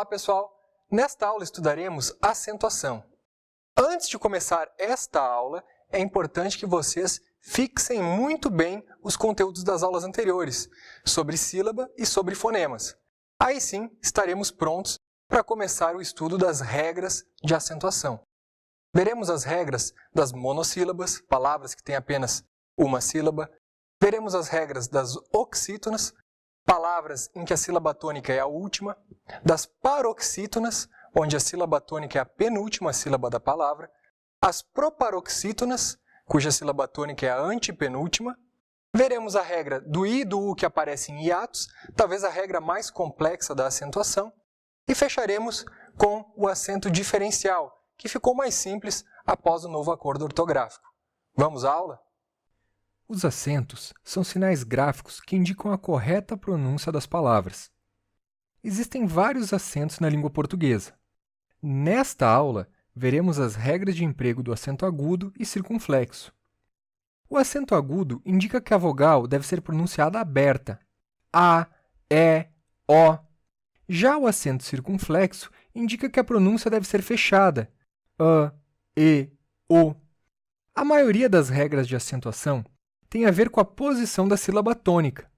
pessoal! Nesta aula estudaremos acentuação. Antes de começar esta aula, é importante que vocês fixem muito bem os conteúdos das aulas anteriores, sobre sílaba e sobre fonemas. Aí sim, estaremos prontos para começar o estudo das regras de acentuação. Veremos as regras das monossílabas, palavras que têm apenas uma sílaba. Veremos as regras das oxítonas, palavras em que a sílaba tônica é a última, das paroxítonas, onde a sílaba tônica é a penúltima sílaba da palavra, as proparoxítonas, cuja sílaba tônica é a antepenúltima. Veremos a regra do i e do u que aparecem em hiatos, talvez a regra mais complexa da acentuação, e fecharemos com o acento diferencial, que ficou mais simples após o novo acordo ortográfico. Vamos à aula? Os acentos são sinais gráficos que indicam a correta pronúncia das palavras. Existem vários acentos na língua portuguesa. Nesta aula, veremos as regras de emprego do acento agudo e circunflexo. O acento agudo indica que a vogal deve ser pronunciada aberta, a, e, o. Já o acento circunflexo indica que a pronúncia deve ser fechada, a, e, o. A maioria das regras de acentuação tem a ver com a posição da sílaba tônica.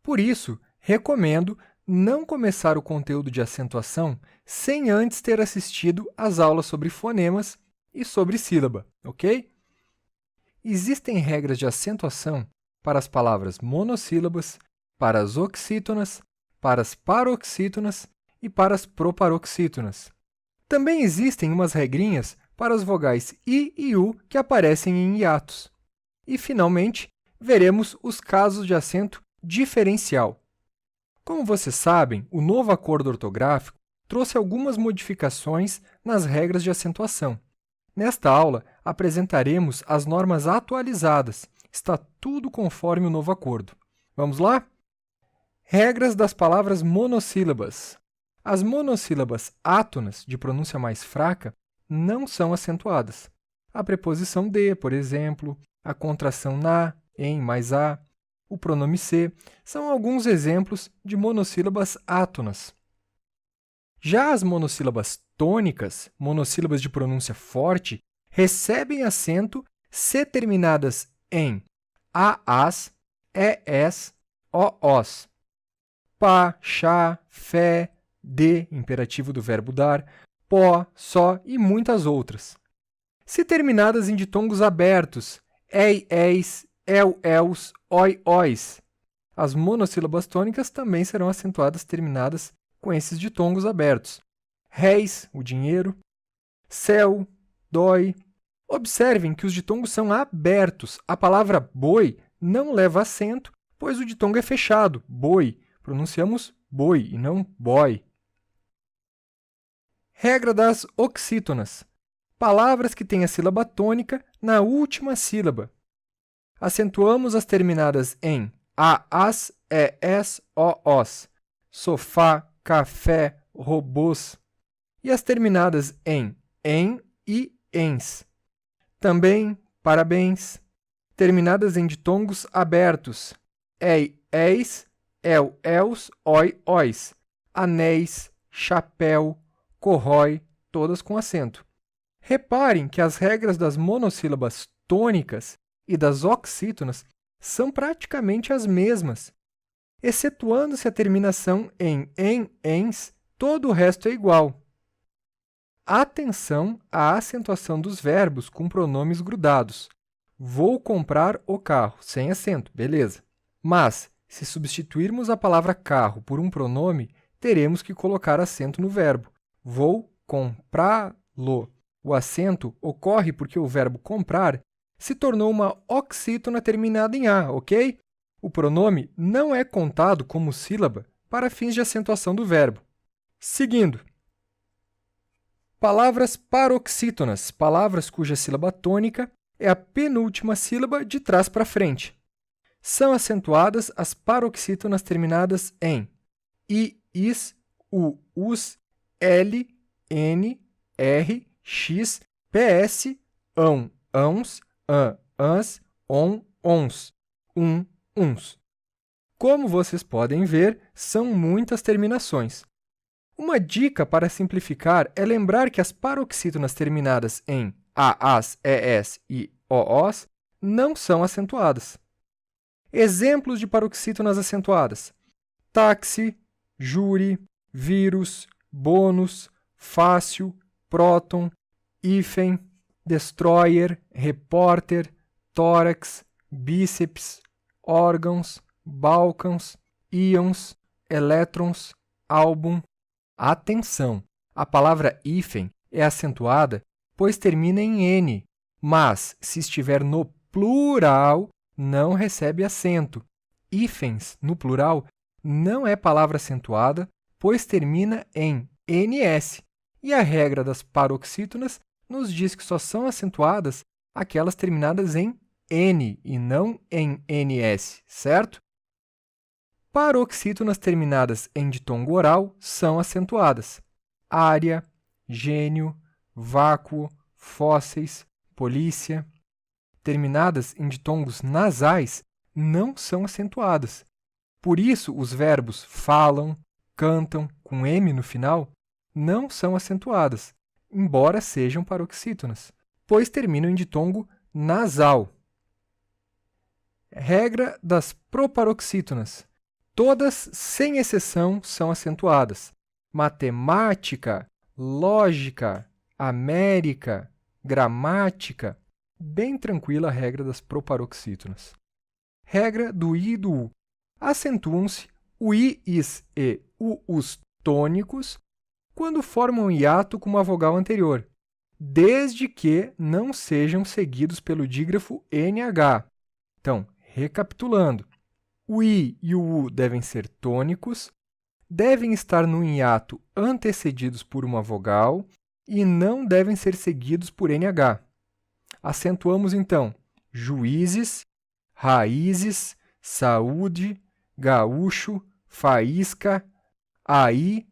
Por isso, recomendo não começar o conteúdo de acentuação sem antes ter assistido às aulas sobre fonemas e sobre sílaba, ok? Existem regras de acentuação para as palavras monossílabas, para as oxítonas, para as paroxítonas e para as proparoxítonas. Também existem umas regrinhas para as vogais i e u que aparecem em hiatos. E, finalmente, veremos os casos de acento diferencial. Como vocês sabem, o novo acordo ortográfico trouxe algumas modificações nas regras de acentuação. Nesta aula, apresentaremos as normas atualizadas. Está tudo conforme o novo acordo. Vamos lá? Regras das palavras monossílabas. As monossílabas átonas, de pronúncia mais fraca, não são acentuadas. A preposição de, por exemplo, a contração na, em mais a, o pronome se, são alguns exemplos de monossílabas átonas. Já as monossílabas tônicas, monossílabas de pronúncia forte, recebem acento se terminadas em aas, es, oos. Pá, chá, fé, de, imperativo do verbo dar, pó, só e muitas outras. Se terminadas em ditongos abertos, ei, eis, el, els, oi, ois. As monossílabas tônicas também serão acentuadas terminadas com esses ditongos abertos. Réis, o dinheiro, céu, dói. Observem que os ditongos são abertos. A palavra boi não leva acento, pois o ditongo é fechado, boi. Pronunciamos boi e não boy. Regra das oxítonas. Palavras que têm a sílaba tônica na última sílaba. Acentuamos as terminadas em aas, es, oos. Sofá, café, robôs. E as terminadas em e ens. Também, parabéns. Terminadas em ditongos abertos. Ei, eis, el, els, oi, ois. Anéis, chapéu, corrói, todas com acento. Reparem que as regras das monossílabas tônicas e das oxítonas são praticamente as mesmas. Excetuando-se a terminação em ens, todo o resto é igual. Atenção à acentuação dos verbos com pronomes grudados. Vou comprar o carro, sem acento, beleza. Mas, se substituirmos a palavra carro por um pronome, teremos que colocar acento no verbo. Vou comprá-lo. O acento ocorre porque o verbo comprar se tornou uma oxítona terminada em a, ok? O pronome não é contado como sílaba para fins de acentuação do verbo. Seguindo. Palavras paroxítonas, palavras cuja sílaba tônica é a penúltima sílaba de trás para frente. São acentuadas as paroxítonas terminadas em i, is, u, us, l, n, r, x, ps, ão, ãos, ans, ons, uns. Como vocês podem ver, são muitas terminações. Uma dica para simplificar é lembrar que as paroxítonas terminadas em AAs, ES e OOs não são acentuadas. Exemplos de paroxítonas acentuadas: táxi, júri, vírus, bônus, fácil, próton, hífen, destroyer, repórter, tórax, bíceps, órgãos, balcãos, íons, elétrons, álbum. Atenção! A palavra hífen é acentuada pois termina em N, mas se estiver no plural, não recebe acento. Hífens, no plural, não é palavra acentuada, pois termina em NS. E a regra das paroxítonas nos diz que só são acentuadas aquelas terminadas em N e não em NS, certo? Paroxítonas terminadas em ditongo oral são acentuadas. Área, gênio, vácuo, fósseis, polícia. Terminadas em ditongos nasais não são acentuadas. Por isso, os verbos falam, cantam, com M no final, não são acentuadas, embora sejam paroxítonas, pois terminam em ditongo nasal. Regra das proparoxítonas. Todas, sem exceção, são acentuadas. Matemática, lógica, América, gramática. Bem tranquila a regra das proparoxítonas. Regra do I e do U. Acentuam-se o I, IS e o US tônicos quando formam hiato com uma vogal anterior, desde que não sejam seguidos pelo dígrafo NH. Então, recapitulando, o I e o U devem ser tônicos, devem estar no hiato antecedidos por uma vogal e não devem ser seguidos por NH. Acentuamos, então, juízes, raízes, saúde, gaúcho, faísca, aí.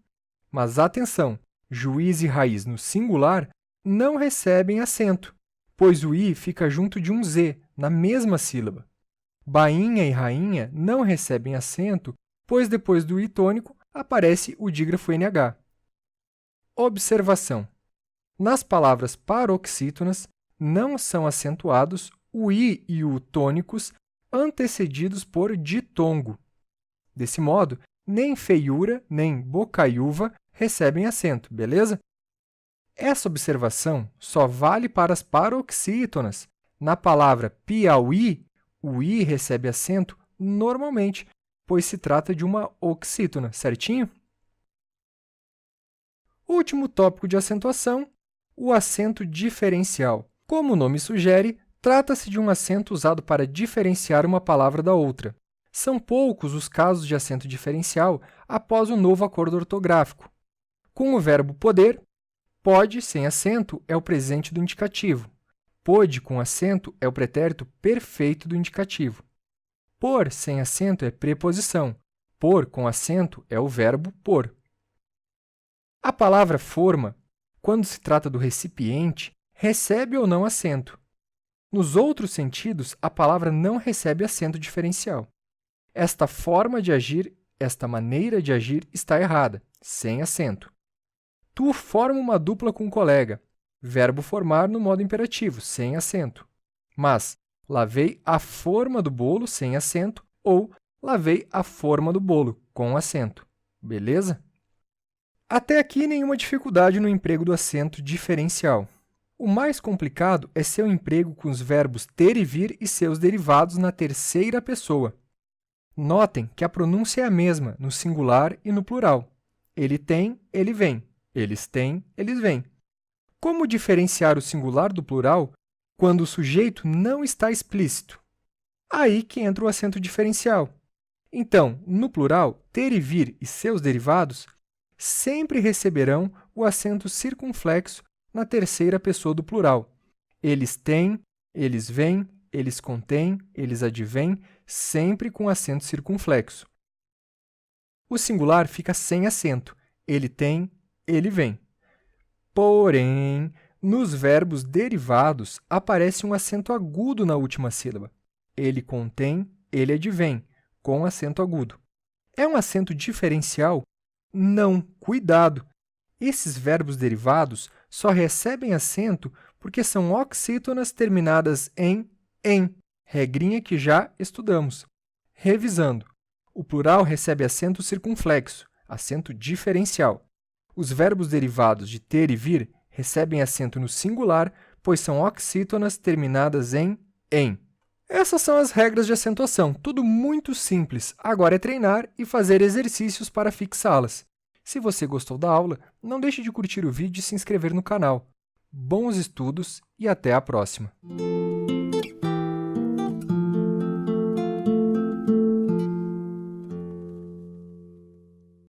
Mas atenção, juiz e raiz no singular não recebem acento, pois o I fica junto de um Z, na mesma sílaba. Bainha e rainha não recebem acento, pois depois do I tônico aparece o dígrafo NH. Observação: nas palavras paroxítonas não são acentuados o I e o U tônicos antecedidos por ditongo. Desse modo, nem feiura nem bocaiúva recebem acento, beleza? Essa observação só vale para as paroxítonas. Na palavra Piauí, o I recebe acento normalmente, pois se trata de uma oxítona, certinho? Último tópico de acentuação, o acento diferencial. Como o nome sugere, trata-se de um acento usado para diferenciar uma palavra da outra. São poucos os casos de acento diferencial após o novo acordo ortográfico. Com o verbo poder, pode sem acento é o presente do indicativo. Pôde com acento é o pretérito perfeito do indicativo. Por sem acento é preposição. Por com acento é o verbo por. A palavra forma, quando se trata do recipiente, recebe ou não acento. Nos outros sentidos, a palavra não recebe acento diferencial. Esta forma de agir, esta maneira de agir está errada, sem acento. Tu forma uma dupla com um colega. Verbo formar no modo imperativo, sem acento. Mas lavei a forma do bolo sem acento ou lavei a forma do bolo com acento. Beleza? Até aqui nenhuma dificuldade no emprego do acento diferencial. O mais complicado é seu emprego com os verbos ter e vir e seus derivados na terceira pessoa. Notem que a pronúncia é a mesma no singular e no plural. Ele tem, ele vem. Eles têm, eles vêm. Como diferenciar o singular do plural quando o sujeito não está explícito? Aí que entra o acento diferencial. Então, no plural, ter e vir e seus derivados sempre receberão o acento circunflexo na terceira pessoa do plural. Eles têm, eles vêm, eles contêm, eles advêm, sempre com acento circunflexo. O singular fica sem acento. Ele tem, ele vem. Porém, nos verbos derivados, aparece um acento agudo na última sílaba. Ele contém, ele advém, com acento agudo. É um acento diferencial Não, cuidado! Esses verbos derivados só recebem acento porque são oxítonas terminadas em regrinha que já estudamos. Revisando, o plural recebe acento circunflexo, acento diferencial. Os verbos derivados de ter e vir recebem acento no singular, pois são oxítonas terminadas em Essas são as regras de acentuação, tudo muito simples. Agora é treinar e fazer exercícios para fixá-las. Se você gostou da aula, não deixe de curtir o vídeo e se inscrever no canal. Bons estudos e até a próxima!